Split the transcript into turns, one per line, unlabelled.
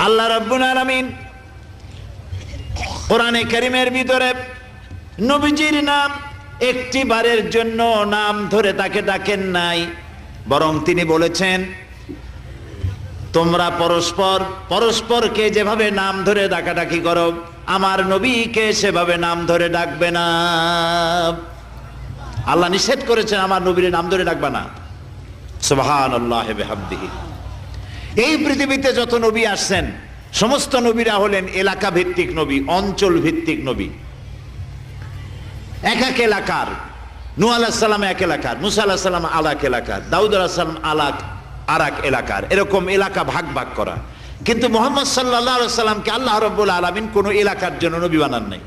আল্লাহ রাব্বুল আলামিন কোরআনে কারীমের ভিতরে নবীজির নাম একটি বারের জন্য নাম ধরে তাকে ডাকেন নাই, বরং তিনি বলেছেন তোমরা পরস্পর পরস্পরকে যেভাবে নাম ধরে ডাকাডাকি করো আমার নবীকে সেভাবে নাম ধরে ডাকবে না। আল্লাহ নিষেধ করেছেন আমার নবীর নাম ধরে ডাকবে না। সুবহানাল্লাহি ওয়া বিহামদিহি। এই পৃথিবীতে যত নবী আসছেন সমস্ত নবীরা হলেন এলাকা ভিত্তিক নবী, অঞ্চল ভিত্তিক নবী। এক এক এলাকার, নূহ আলাইহিস সালাম এক এলাকার, মুসা আলাইহিস সালাম আলাক এলাকার, দাউদ আলাইহিস সালাম আরাক এলাকার, এরকম এলাকা ভাগ ভাগ করা। কিন্তু মুহাম্মদ সাল্লাল্লাহু আলাইহি ওয়াসাল্লামকে আল্লাহ রাব্বুল আলামিন কোন এলাকার জন্য নবী বানান নাই।